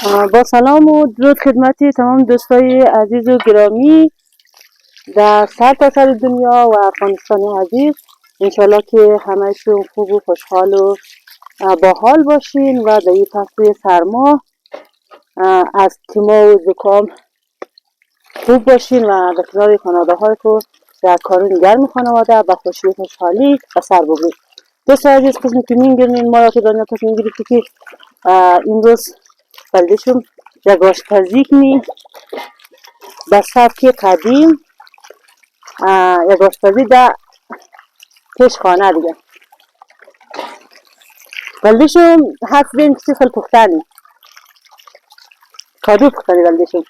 با سلام و درود خدمتی تمام دوستای عزیز و گرامی در سرتاسر دنیا و افغانستان عزیز. انشالله که همه‌شون خوب و خوشحال و با حال باشین و در این فصل سرما از تیما و زکام خوب باشین و به کنار خانواده هایتون در کارون گرم خانواده به خوشی و خوشحالی و سر ببرید. دوستای عزیز، قسمی که میگیرین ما را که دنیا تصمیم گرفتی که امروز بلدشم یک آشپزی کنی به سبک قدیم، یک آشپزی در پیش خانه دیگه. بلدشم حد بین کسی خیلی پختنی کادو پختنی بلدشم.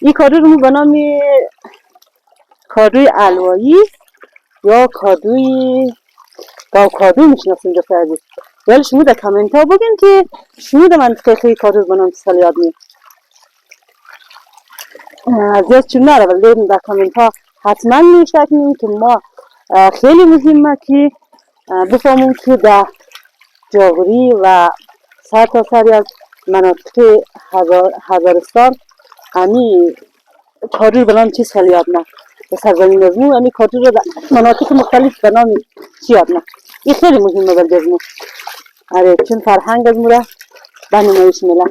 این کادو رو به نام کادوی الوایی یا کادوی کادو میشناسیم دوست عزیز. ولی شما در کامنت ها بگین که شما در منطقه کادو رو به نام چی یاد می زیاد چون نره، ولی در کامنت ها حتما نوشته کنیم که ما خیلی مهمه که بفهمیم که در جاغوری و سر تا سری از مناطق هزارستان همی کادو رو به نام چیز خیلی یاد نه. به سرزمین از مو همی کادو رو در مناطق مختلف به نام چی یاد نه. این خیلی مهمه بلده از مو. آره، چون فرهنگ از مو را به نمایش میله.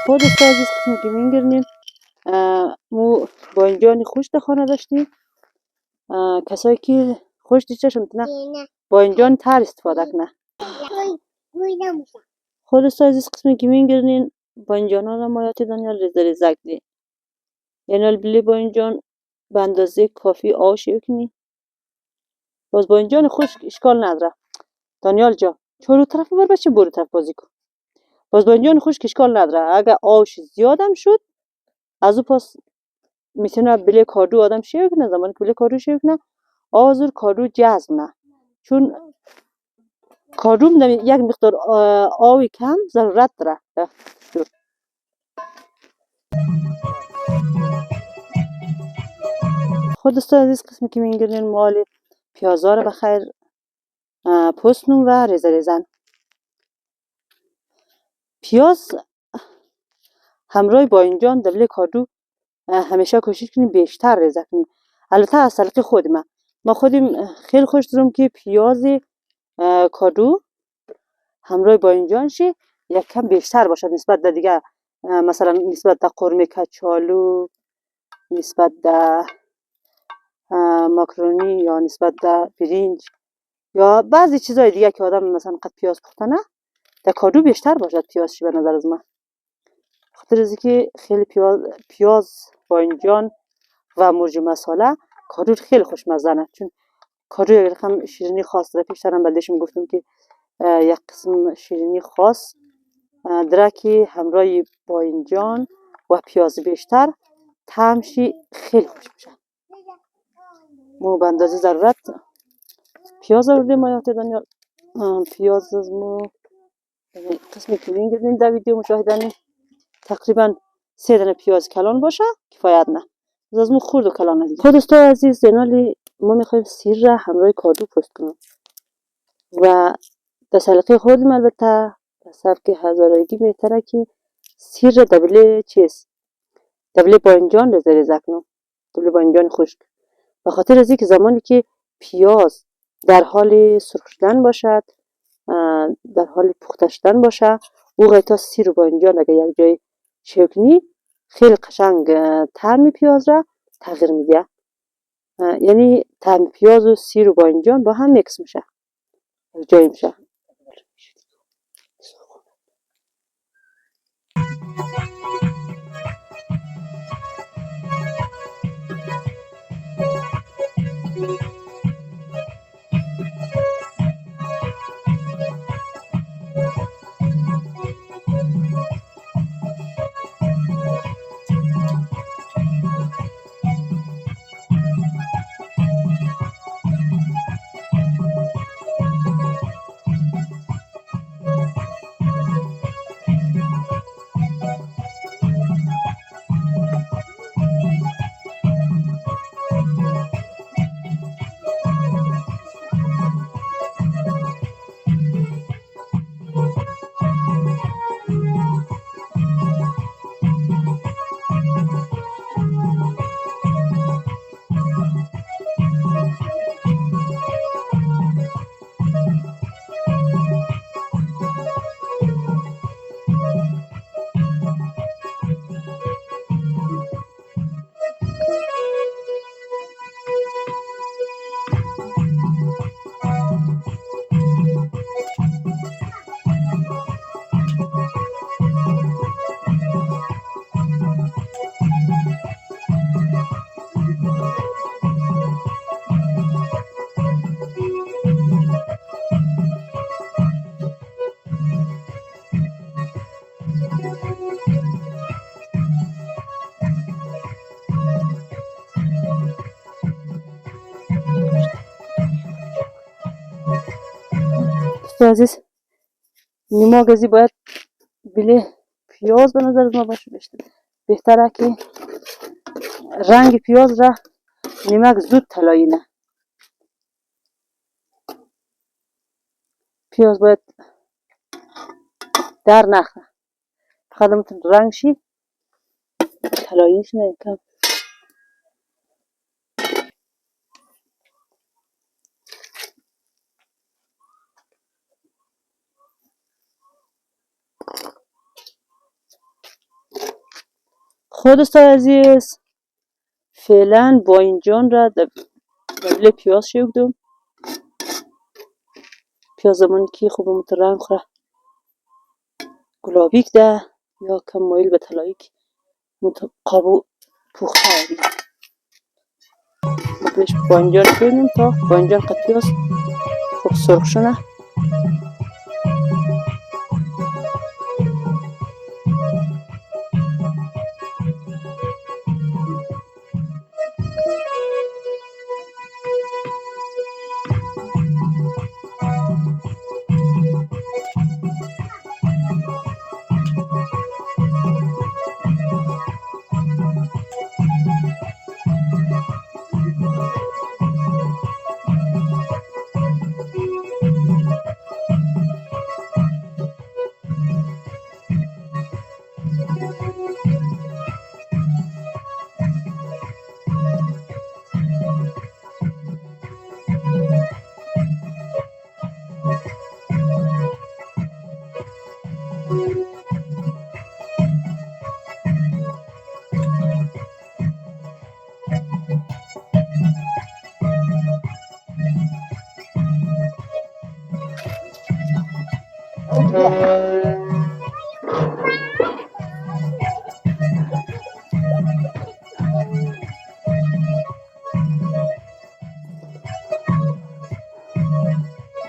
خود استازی قسمی که میگرنیم مو بانجان خوش در خانه داشتیم. کسایی که خوش دیشتشون نه بانجان تر استفاده کنه. خود استازی قسمی که میگرنیم بانجان ها را مایاتی دانیال ریزه ریزک دی. یعنی بلی بانجان به اندازه کافی آش کنی. باز بانجان خوش اشکال نداره دانیال جا چورو طرف بر بچه برو طرف بازی کن. باز بانجان خوش اشکال نداره، اگر آش زیادم شد از او پاس میتونه بله کادو آدم شیو کنه. زمانی که بله کادو شیو کنه آزور کادو جذب نه، چون کادو یک مقدار آوی کم ضرورت داره. خود عزیز قسمی که میگیرین مال پیازا رو بخیر پستنون و ریزه ریزن. پیاز همراه بانجان دبله کادو همیشه کوشش کنیم بیشتر ریزه کنیم. البته از سلیقه خود ما خودم خیلی خوش دارم که پیاز کادو همراه بانجان شه یک کم بیشتر باشد نسبت به دیگه، مثلا نسبت به قرمه کچالو، نسبت به ماکرونی یا نسبت به برنج یا بعضی چیزای دیگه که آدم مثلا قد پیاز پختنه در کادو بیشتر باشد پیازش به نظر از من. خاطر از که خیلی پیاز بانجان و مرج مساله کادو خیلی خوشمزه نه، چون کادو یک رقم شیرینی خاص داره. پیشترم بلدشم گفتم که یک قسم شیرینی خاص داره که همراه بانجان و پیاز بیشتر طعمش خیلی خوش میشه. مو به اندازه ضرورت پیاز آوردیم آیات دانیال. پیاز از مو قسمی که میگیریم در ویدیو مشاهدنی تقریبا 3 دانه پیاز کلان باشه کفایت نه، از مو خورد و کلان ندید. خود دوستای عزیز زنالی ما میخوایم سیر را همراه کادو پست کنیم و در سلیقه خودم البته در سبک هزارگی بهتره که سیر را دبله چیز دبله بانجان ریزه ریزه کنم، دبله بانجان خشک. به خاطر از اینکه زمانی که پیاز در حال سرخ شدن باشد، در حال پخته شدن باشه، او غیتا سیر و بانجان اگر یک جای شکنی خیلی قشنگ طعم پیاز را تغییر میده. یعنی طعم پیاز و سیر و بانجان با هم میکس میشه، یک جای میشه. دوست عزیز نیما گزی باید بله پیاز به نظر ما باشه بهتره که رنگ پیاز را نمک زود طلایی نه. پیاز باید در نخوره فقط میتون رنگ شی طلاییش نه کم. خود دوستان عزیز فعلا باینجان را در بله پیاز شویدم. پیاز من که خوب مت رنگ خوره گلابی ده یا کم مایل به طلایی که مت قابو پخته آبی بهش باینجان شویدم تا باینجان قد پیاز خوب سرخ شونه.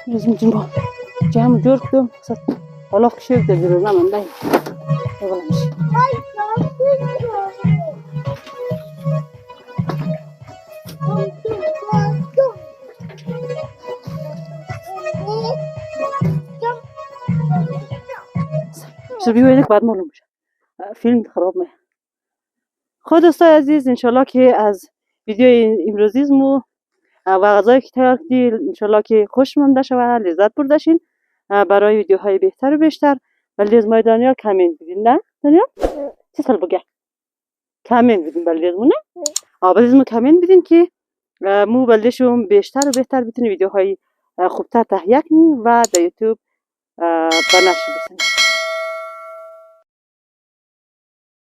لازم جنبا جمع جور کدوم حالا کشید در جرونا من دایم اول میشه بسر بیوید بعد معلوم میشه فیلم خراب میشه. خود دوستای عزیز انشالله که از ویدیو امروزیمو و غذایی که تیار کردی انشالله که خوش مانده شود لذت برده شین برای ویدیوهای بهتر و بیشتر. ولی از ما دانیال کامنت بدین نه دانیال چی سال بگه کامنت بدین ولی از ما نه ولی از ما کامنت بدین که مو بلدشون بیشتر و بهتر بتونی ویدیوهای خوبتر تهیه کنیم و در یوتیوب به نشر برسونیم.